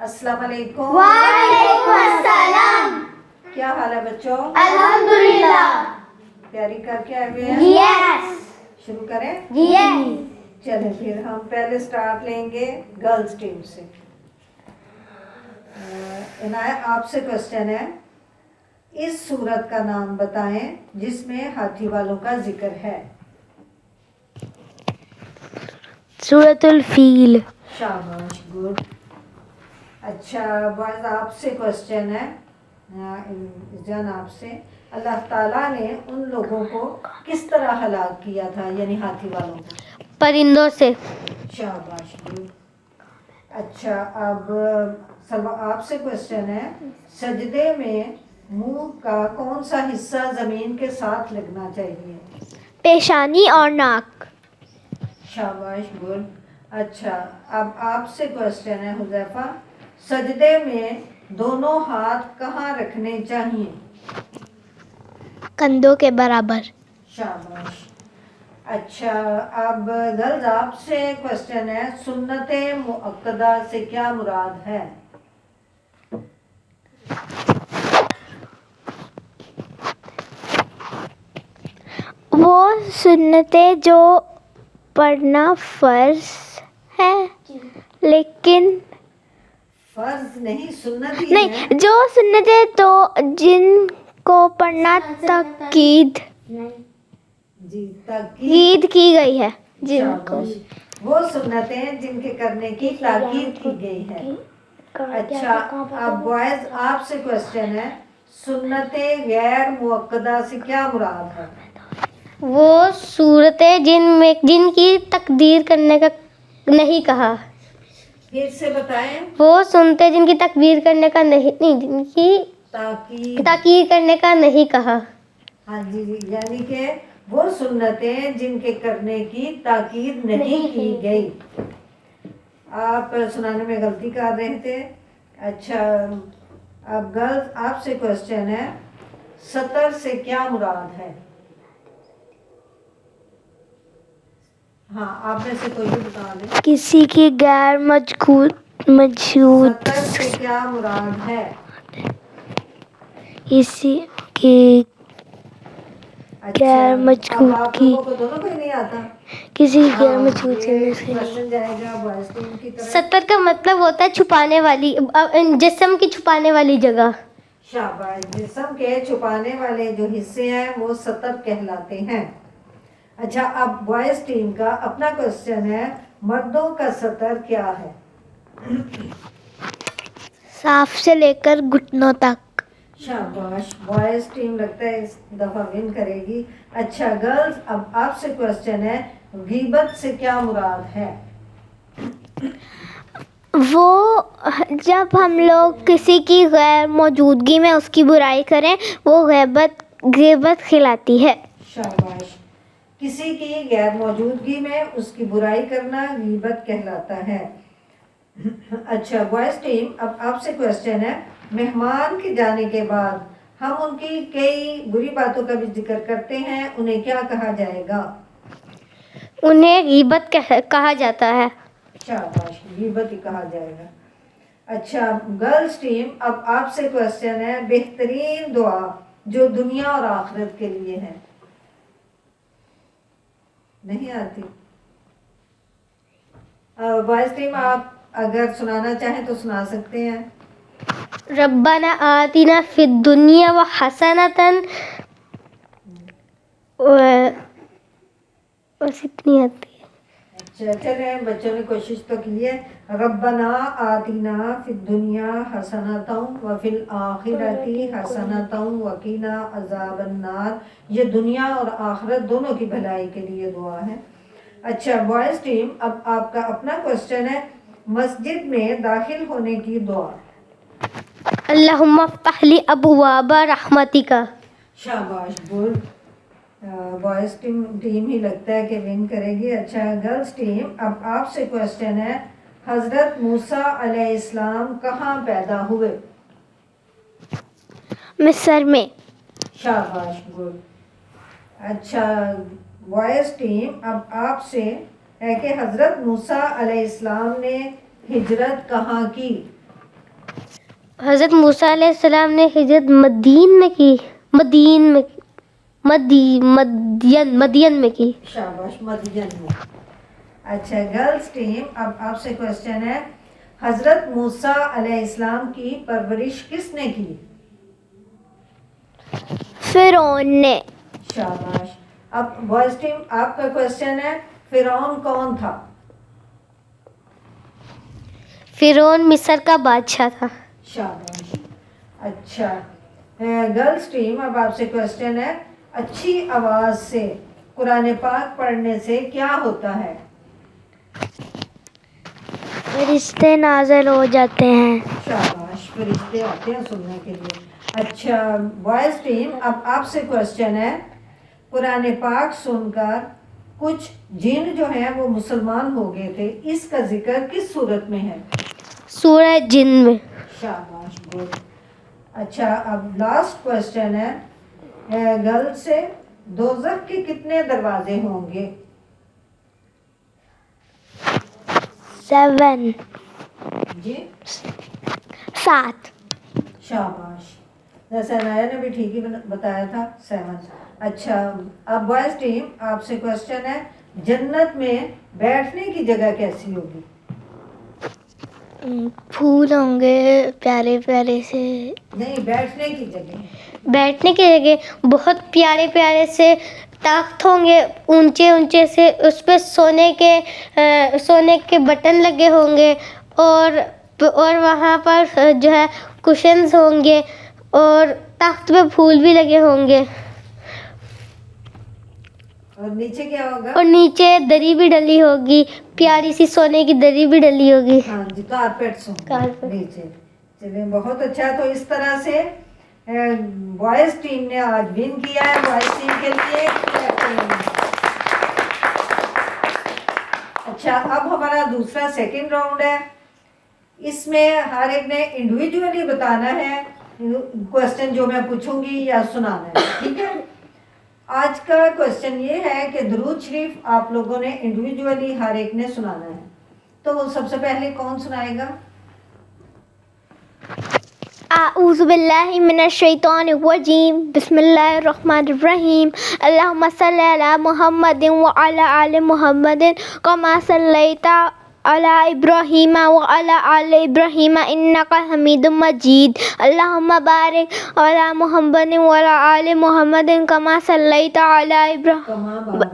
السلام علیکم. وعلیکم السلام. کیا حال ہے بچوں؟ الحمدللہ. تیاری کر کے آئے ہیں؟ یس. شروع کریں؟ یس. چلیں پھر ہم پہلے سٹارٹ لیں گے گرلز ٹیم سے. عنایت آپ سے کوشچن ہے، اس سورت کا نام بتائیں جس میں ہاتھی والوں کا ذکر ہے. سورۃ الفیل. شاباش، گڈ. اچھا بائز آپ سے کوشچن ہے، جان آپ سے، اللہ تعالیٰ نے ان لوگوں کو کس طرح ہلاک کیا تھا، یعنی ہاتھی والوں کو؟ پرندوں سے. شاباش، گڈ. اچھا اب آپ سے کوشچن ہے، سجدے میں منہ کا کون سا حصہ زمین کے ساتھ لگنا چاہیے؟ پیشانی اور ناک. شاباش، گڈ. اچھا اب آپ سے کوشچن ہے حذیفہ، سجدے میں دونوں ہاتھ کہاں رکھنے چاہیے؟ کندھوں کے برابر. شاباش. اچھا اب گرلز آپ سے کوشچن ہے، سنت مؤکدہ سے کیا مراد ہے؟ وہ سنتیں جو پڑھنا فرض ہے لیکن فرض نہیں، سنت ہی ہے. نہیں، جو سنتیں تو جن کو پڑھنا تاکید جی تاکید کی گئی ہے. جن کو شاباش. وہ سنتیں جن کے کرنے کی تاکید کی گئی ہے. اچھا اب بوائز آپ سے کوشچن ہے، سنت غیر مؤکدہ سے کیا مراد ہے؟ وہ صورتیں جن کی تقدیر کرنے کا نہیں کہا. پھر سے بتائیں. وہ سنتے جن کی تکبیر کرنے کا نہیں، جن کی تاکید کرنے کا نہیں کہا. ہاں جی، یعنی کہ وہ سنتیں جن کے کرنے کی تاکید نہیں کی گئی. آپ سنانے میں غلطی کر رہے تھے. اچھا اب گرلز آپ سے کوشچن ہے، سطر سے کیا مراد ہے؟ ہاں آپ میں سے کوئی بھی بتا دیں. کسی کی غیر مجہود سطر سے کیا مراد ہے؟ کسی کی غیر مجہود اب آپ کی لوگوں کو دونوں کو ہی نہیں آتا. کسی غیر مجہود یہ کوشچن جائے گا بوائز ٹیم کی طرف. سطر کا مطلب ہوتا ہے چھپانے والی، جسم کی چھپانے والی جگہ. شاباش. جسم کے چھپانے والے جو حصے ہیں وہ سطر کہلاتے ہیں. اچھا اب بوائز ٹیم کا اپنا کوشچن ہے، مردوں کا سطر کیا ہے؟ صاف سے لے کر گھٹنوں تک. شاباش. بوائز ٹیم لگتا ہے اس دفعہ ون کرے گی. اچھا گرلز اب آپ سے کوشچن ہے، غیبت سے کیا مراد ہے؟ وہ جب ہم لوگ کسی کی غیر موجودگی میں اس کی برائی کریں، وہ غیبت کہلاتی ہے. شاباش. کسی کی غیر موجودگی میں اس کی برائی کرنا غیبت کہلاتا ہے. اچھا بوائز ٹیم اب آپ سے کوشچن ہے، مہمان کے جانے کے بعد ہم ان کی کئی بری باتوں کا بھی ذکر کرتے ہیں، انہیں کیا کہا جائے گا؟ انہیں غیبت کہا جاتا ہے. شاباش، غیبت ہی کہا جائے گا. اچھا گرلز ٹیم اب آپ سے کوشچن ہے، بہترین دعا جو دنیا اور آخرت کے لیے ہے. نہیں آتی؟ بوائز ٹیم آپ اگر سنانا چاہیں تو سنا سکتے ہیں. ربنا آتنا فی الدنیا حسنۃ، بس اتنی آتی ہے. اچھا چلیں بچوں نے کوشش تو کی ہے. ربنا آتنا فی الدنیا حسنۃ وفی الآخرۃ حسنۃ وقنا عذاب النار. یہ دنیا اور آخرت دونوں کی بھلائی کے لیے دعا ہے. اچھا بوائز ٹیم اب آپ کا اپنا کوشچن ہے، مسجد میں داخل ہونے کی دعا. اللہم افتح لی ابواب رحمتک. شاباش، گڈ. بوائز ٹیم ہی لگتا ہے کہ ون کرے گی. اچھا گرلز ٹیم اب آپ سے کوشچن ہے، حضرت موسیٰ علیہ السلام کہاں پیدا ہوئے؟ مصر میں. شاباش، گڈ. اچھا بوائز ٹیم اب آپ سے ہے کہ حضرت موسیٰ علیہ السلام نے ہجرت کہاں کی؟ حضرت موسیٰ علیہ السلام نے ہجرت مدین میں کی، مدین میں کی. شاباش، مدین میں. اچھا گرلز ٹیم، اب آپ سے کوشچن ہے، حضرت موسیٰ علیہ السلام کی پرورش کس نے کی؟ فرعون نے. شاباش. اب بوائز ٹیم، آپ کا کوشچن ہے، فرعون کون تھا؟ فرعون مصر کا بادشاہ تھا. شاباش. اچھا گرلز ٹیم، اب آپ سے کوشچن ہے، اچھی آواز سے قرآن پاک پڑھنے سے کیا ہوتا ہے؟ فرشتے نازل ہو جاتے ہیں. شاباش، فرشتے آتے ہیں سننے کے لیے. اچھا بوائز ٹیم، اب آپ سے کوشچن ہے، قرآن پاک سن کر کچھ جن جو ہیں وہ مسلمان ہو گئے تھے، اس کا ذکر کس صورت میں ہے؟ سورہ جن میں. شاباش، گڈ. اچھا اب لاسٹ کوشچن ہے گرل سے، دوزخ کے کتنے دروازے ہوں گے؟ 7. جی 7. شاباش، جیسے نایا نے بھی ٹھیک ہی بتایا تھا، 7. اچھا اب بوائز ٹیم، آپ سے کوشچن ہے، جنت میں بیٹھنے کی جگہ کیسی ہوگی؟ پھول ہوں گے پیارے پیارے سے. نہیں، بیٹھنے کی جگہ. بیٹھنے کی جگہ بہت پیارے پیارے سے تخت ہوں گے، اونچے اونچے سے، اس پہ سونے کے بٹن لگے ہوں گے، اور وہاں پر جو ہے کشنز ہوں گے، اور تخت پہ پھول بھی لگے ہوں گے، اور نیچے کیا ہوگا؟ اور نیچے دری بھی ڈلی ہوگی، پیاری سی سونے کی دری بھی ڈلی ہوگی. ہاں جی، کارپیٹس ہوں گے کارپیٹ. نیچے. چلیے بہت اچھا. تو اس طرح سے بوائز ٹیم نے آج ون کیا ہے. بوائز ٹیم کے لیے اچھا اب ہمارا دوسرا سیکنڈ راؤنڈ ہے. اس میں ہر ایک نے انڈیویجولی بتانا ہے کوشچن جو میں پوچھوں گی یا سنانا ہے، ٹھیک ہے؟ آج کا کوشچن یہ ہے کہ درود شریف آپ لوگوں نے انڈیویجولی ہر ایک نے سنانا ہے. تو سب سے پہلے کون سنائے گا؟ اعوذ باللہ من الشیطان الرجیم، بسم اللہ الرحمن الرحیم. اللہم صلی علی محمد وعلی آل محمد کما صلیت علی ابراہیم وعلی آل ابراہیم انک حمید مجید. اللہم بارک علی محمد وعلی آل محمد کما صلیت علی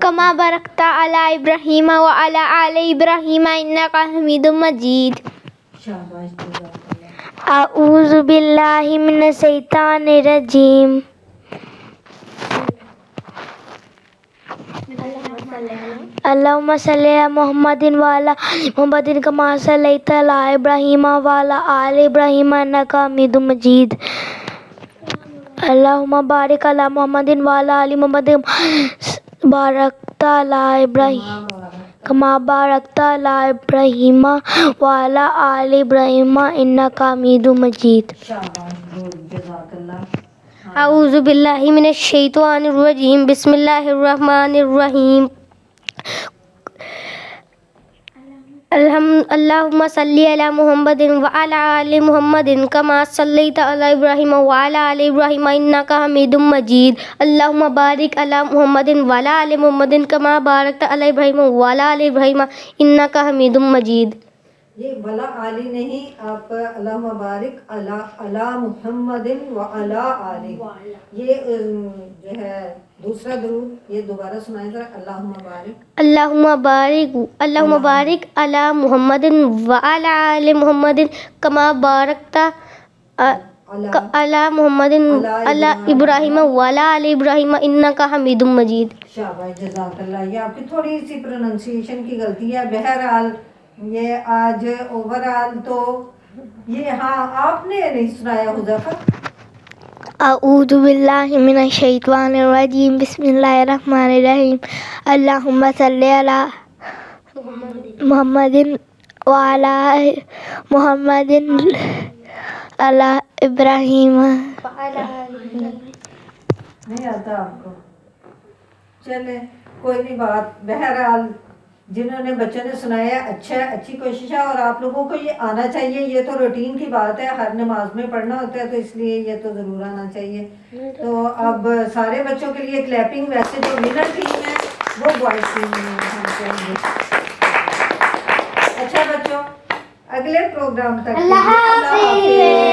کما بارکت علی ابراہیم وعلی آل ابراہیم انک حمید مجید. شاباش، جزاک اللہ. اعوذ باللہ من الشیطان الرجیم. اللہم صلی علی محمد وعلی آل محمد کما صلیت علی ابراہیم وعلی آل ابراہیم انک حمید مجید. اللہم بارک علی محمد وعلی آل محمد بارکت علی ابراہیم کما بارکت علی ابراہیم وعلی آل ابراہیم انک حمید مجید. شاباش، گڈ، جزاک اللہ. اعوذ باللہ من الشیطان الرجیم، بسم اللہ الرحمن الرحیم. اللہم صلی علی محمد وعلی آل محمد کما صلیت علی ابراہیم وعلی آل ابراہیم انک حمید مجید. اللہم بارک علی محمد وعلی آل محمد کما بارکت علی ابراہیم وعلی آل ابراہیم انک حمید مجید. یہ ولا علی نہیں، آپ اللہم بارک علی محمد وعلی آل، یہ جو ہے دوسرا درود، یہ دوبارہ سنائیں ذرا. اللہم بارک علی محمد وعلی آل محمد کما بارکت علی محمد علی ابراہیم وعلی آل ابراہیم انک حمید مجید. شاباش، جزاک اللہ. یہ آپ کی تھوڑی سی پروننسیشن کی غلطی ہے. بہرحال یہ آج اوور آل تو یہ ہاں آپ نے نہیں سنایا حذیفہ. اعوذ باللہ من الشیطان الرجیم، بسم اللہ الرحمن الرحیم. اللہم صلی علی محمد وعلی محمد علی ابراہیم. نہیں آتا آپ کو؟ چلے کوئی نہیں بات. بہرحال جنہوں نے بچوں نے سنایا اچھا ہے، اچھی کوشش ہے، اور آپ لوگوں کو یہ آنا چاہیے. یہ تو روٹین کی بات ہے، ہر نماز میں پڑھنا ہوتا ہے، تو اس لیے یہ تو ضرور آنا چاہیے. تو اب سارے بچوں کے لیے کلیپنگ. ویسے جو ونر ٹیم ہے وہ بوائز ٹیم میں ہم کہیں گے. اچھا بچوں، اگلے پروگرام تک اللہ حافظ.